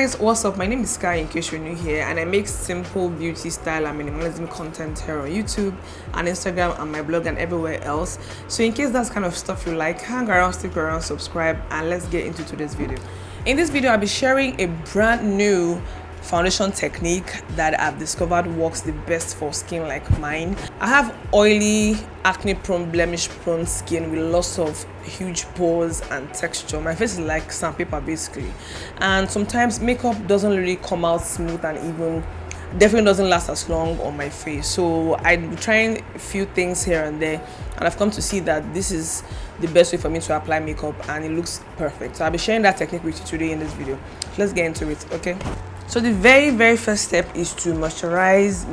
guys, what's up? My name is Sky in case you're new here, and I make simple beauty, style and minimalism content here on YouTube and Instagram and my blog and everywhere else. So in case that's kind of stuff you like, hang around, stick around, subscribe, and let's get into today's video. In this video, I'll be sharing a brand new foundation technique that I've discovered works the best for skin like mine. I have oily, acne prone, blemish prone skin with lots of huge pores and texture. My face is like sandpaper basically, and sometimes makeup doesn't really come out smooth and even definitely doesn't last as long on my face. So I'm trying a few things here and there, and I've come to see that this is the best way for me to apply makeup and it looks perfect. So I'll be sharing that technique with you today in this video. Let's get into it, okay? So the very first step is to moisturize.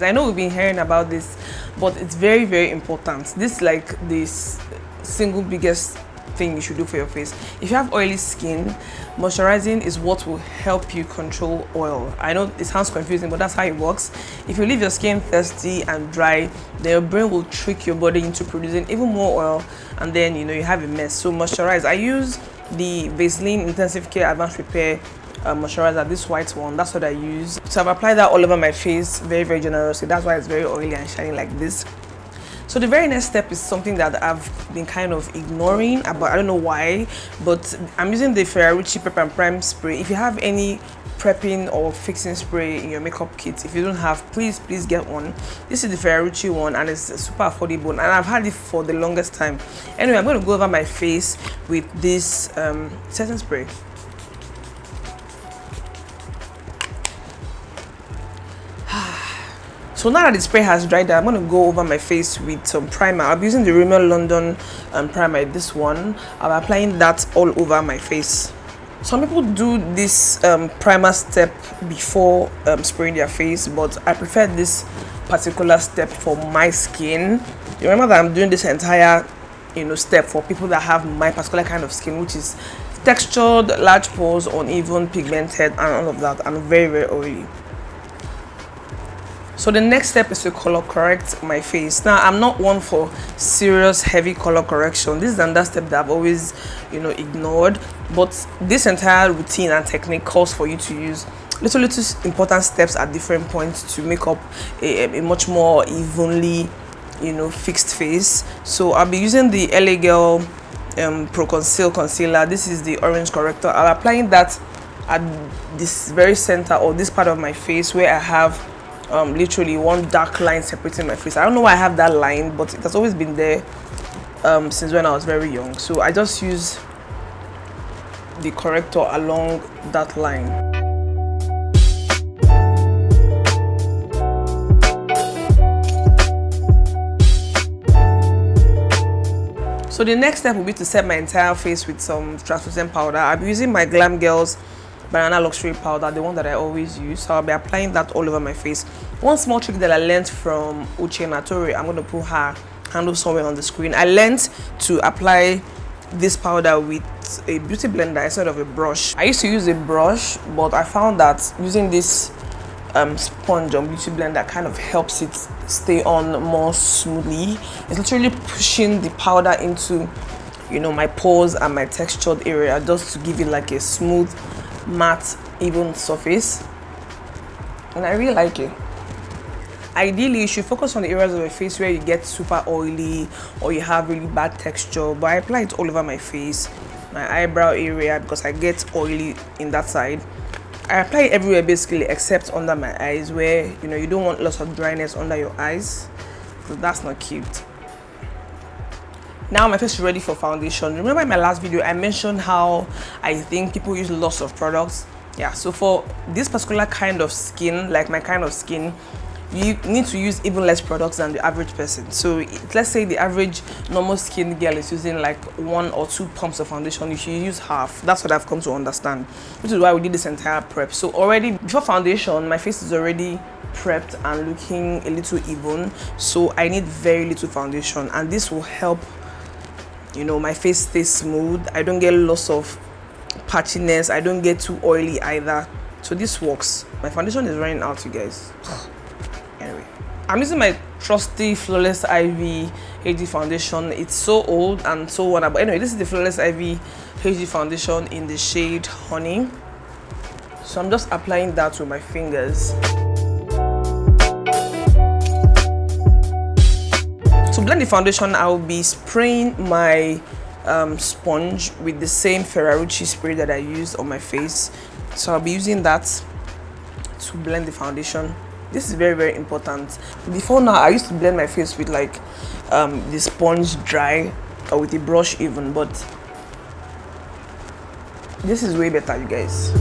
I know we've been hearing about this, but it's very important. This is like this single biggest thing you should do for your face. If you have oily skin, moisturizing is what will help you control oil. I know it sounds confusing, but that's how it works. If you leave your skin thirsty and dry, then your brain will trick your body into producing even more oil, and then you have a mess. So moisturize. I use the Vaseline Intensive Care Advanced Repair moisturizer, this white one. That's what I use. So I've applied that all over my face very generously. That's why it's very oily and shiny like this. So the very next step is something that I've been kind of ignoring, but I don't know why, but I'm using the Ferrarici Prep and Prime spray. If you have any prepping or fixing spray in your makeup kit, if you don't have, please get one. This is the Ferrarici one, and it's super affordable, and I've had it for the longest time. Anyway, I'm going to go over my face with this setting spray. So now that the spray has dried, I'm going to go over my face with some primer. I'll be using the Rimmel London primer, this one. I'm applying that all over my face. Some people do this primer step before spraying their face, but I prefer this particular step for my skin. You remember that I'm doing this entire step for people that have my particular kind of skin, which is textured, large pores, uneven, pigmented, and all of that, and very oily. So the next step is to color correct my face. Now, I'm not one for serious heavy color correction. This is another step that I've always ignored, but this entire routine and technique calls for you to use little important steps at different points to make up a much more evenly fixed face. So I'll be using the LA Girl Pro Conceal concealer. This is the orange corrector. I'm applying that at this very center, or this part of my face where I have literally one dark line separating my face. I don't know why I have that line, but it has always been there since when I was very young. So I just use the corrector along that line. So the next step will be to set my entire face with some translucent powder. I'll be using my Glam Girls Banana Luxury powder, the one that I always use. So I'll be applying that all over my face. One small trick that I learned from Uche Natori, I'm going to put her handle somewhere on the screen. I learned to apply this powder with a beauty blender instead of a brush. I used to use a brush, but I found that using this sponge on beauty blender kind of helps it stay on more smoothly. It's literally pushing the powder into my pores and my textured area, just to give it like a smooth, matte, even surface, and I really like it. Ideally, you should focus on the areas of your face where you get super oily or you have really bad texture, but I apply it all over my face, my eyebrow area, because I get oily in that side. I apply it everywhere basically except under my eyes, where you don't want lots of dryness under your eyes, so that's not cute. Now my face is ready for foundation. Remember in my last video I mentioned how I think people use lots of products. Yeah, so for this particular kind of skin, like my kind of skin, you need to use even less products than the average person. So let's say the average normal skin girl is using like 1 or 2 pumps of foundation, you should use half. That's what I've come to understand, which is why we did this entire prep. So already before foundation, my face is already prepped and looking a little even, so I need very little foundation, and this will help my face stay smooth. I don't get lots of patchiness, I don't get too oily either, so this works. My foundation is running out, you guys. Anyway, I'm using my trusty Flawless Ivy HD foundation. It's so old and so worn out, but anyway, this is the Flawless Ivy HD foundation in the shade Honey. So I'm just applying that with my fingers. To blend the foundation, I will be spraying my sponge with the same Ferrarucci spray that I used on my face. So I'll be using that to blend the foundation. This is very, very important. Before now, I used to blend my face with like the sponge dry or with a brush even, but this is way better, you guys.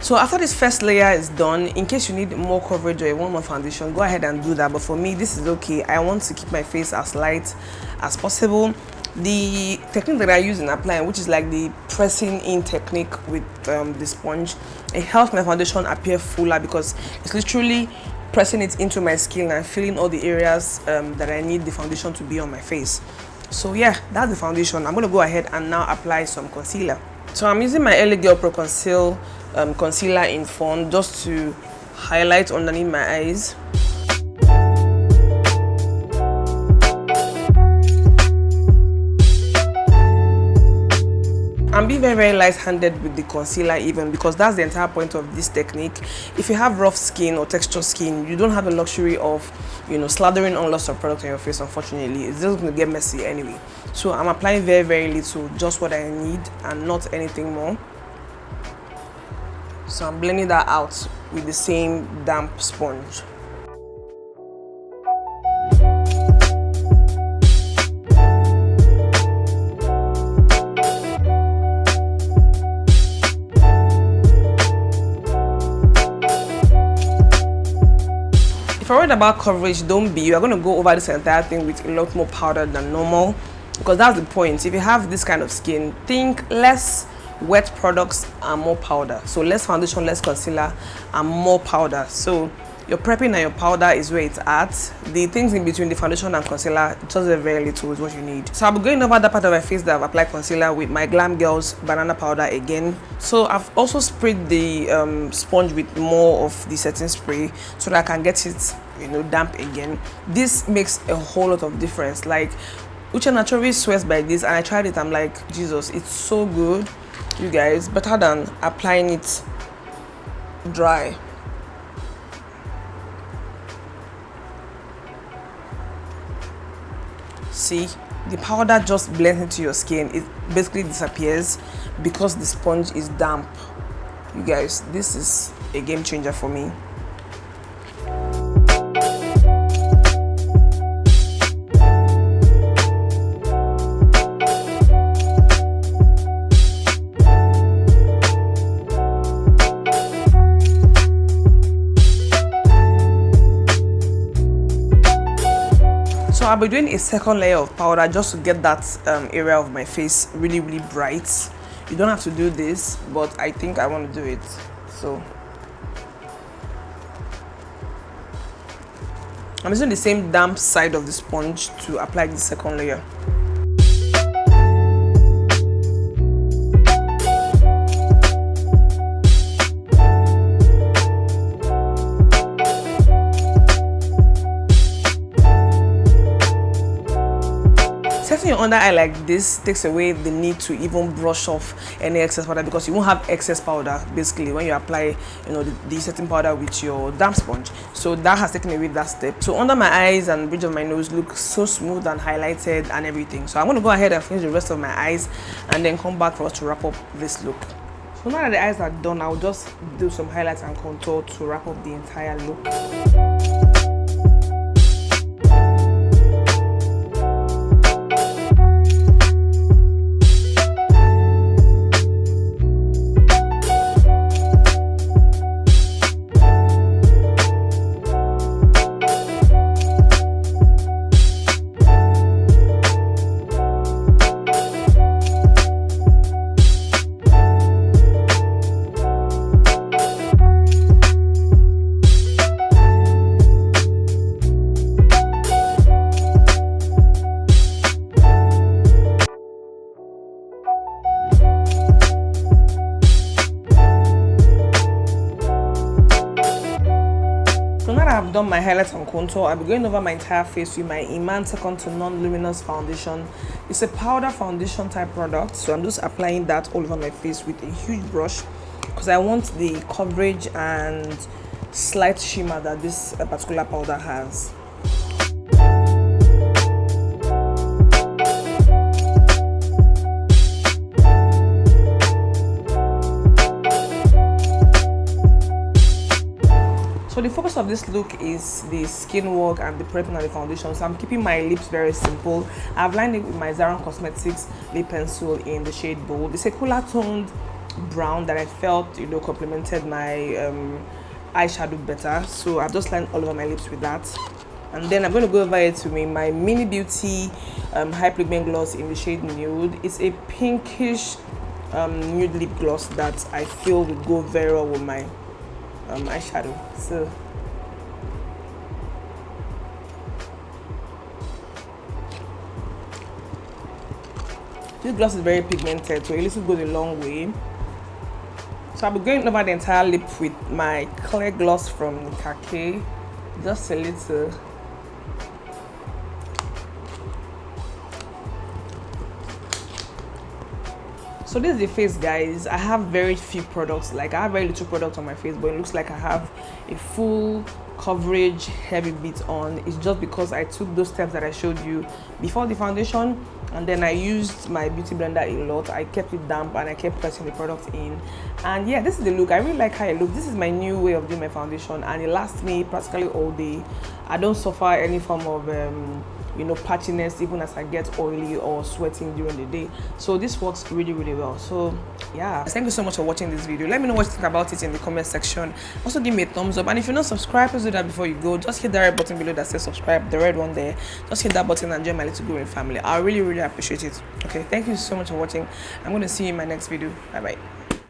So after this first layer is done, in case you need more coverage or you want more foundation, go ahead and do that. But for me, this is okay. I want to keep my face as light as possible. The technique that I use in applying, which is like the pressing in technique with the sponge, it helps my foundation appear fuller because it's literally pressing it into my skin and filling all the areas that I need the foundation to be on my face. So yeah, that's the foundation. I'm going to go ahead and now apply some concealer. So I'm using my LA Girl Pro Conceal concealer in Fawn just to highlight underneath my eyes. I'm being very, very light-handed with the concealer even because that's the entire point of this technique. If you have rough skin or textured skin, you don't have the luxury of, slathering on lots of product on your face, unfortunately. It's just going to get messy anyway. So I'm applying very, very little, just what I need and not anything more. So I'm blending that out with the same damp sponge. If you're worried about coverage, don't be. You're going to go over this entire thing with a lot more powder than normal because that's the point. If you have this kind of skin, think less wet products and more powder. So less foundation, less concealer and more powder. So your prepping and your powder is where it's at. The things in between the foundation and concealer, just very little is what you need. So I'll be going over that part of my face that I've applied concealer with my Glam Girls banana powder again. So I've also sprayed the sponge with more of the setting spray so that I can get it damp again. This makes a whole lot of difference. Like Uche naturally swears by this and I tried it. I'm like, Jesus, it's so good, you guys. Better than applying it dry. See, the powder just blends into your skin. It basically disappears because the sponge is damp. You guys, this is a game changer for me. So I'll be doing a second layer of powder just to get that area of my face really, really bright. You don't have to do this, but I think I want to do it. So I'm using the same damp side of the sponge to apply the second layer. Setting your under eye like this takes away the need to even brush off any excess powder because you won't have excess powder basically when you apply the setting powder with your damp sponge. So that has taken away that step. So under my eyes and bridge of my nose look so smooth and highlighted and everything. So I'm going to go ahead and finish the rest of my eyes and then come back for us to wrap up this look. So now that the eyes are done, I'll just do some highlights and contour to wrap up the entire look. that I've done my highlights and contour, I'll be going over my entire face with my Iman Second to Non-Luminous Foundation. It's a powder foundation type product, so I'm just applying that all over my face with a huge brush because I want the coverage and slight shimmer that this particular powder has. So the focus of this look is the skin work and the prepping of the foundation. So I'm keeping my lips very simple. I've lined it with my Zaron Cosmetics lip pencil in the shade Bold. It's a cooler toned brown that I felt, you know, complemented my eyeshadow better. So I've just lined all over my lips with that. And then I'm going to go over it to my Mini Beauty High Pigment Gloss in the shade Nude. It's a pinkish nude lip gloss that I feel will go very well with my eyeshadow. So this gloss is very pigmented, so it will go a long way. So I'll be going over the entire lip with my clear gloss from Kake, just a little. So this is the face, guys. I have very few products, like I have very little products on my face, but it looks like I have a full coverage heavy bit on. It's just because I took those steps that I showed you before the foundation, and then I used my beauty blender a lot. I kept it damp and I kept pressing the product in, and yeah, this is the look. I really like how it looks. This is my new way of doing my foundation, and it lasts me practically all day. I don't suffer any form of you know, patchiness even as I get oily or sweating during the day. So this works really, really well. So yeah, thank you so much for watching this video. Let me know what you think about it in the comment section. Also give me a thumbs up, and if you're not subscribed, please do that before you go. Just hit the red button below that says subscribe, the red one there. Just hit that button and join my little growing family. I really, really appreciate it. Okay, thank you so much for watching. I'm going to see you in my next video. Bye bye.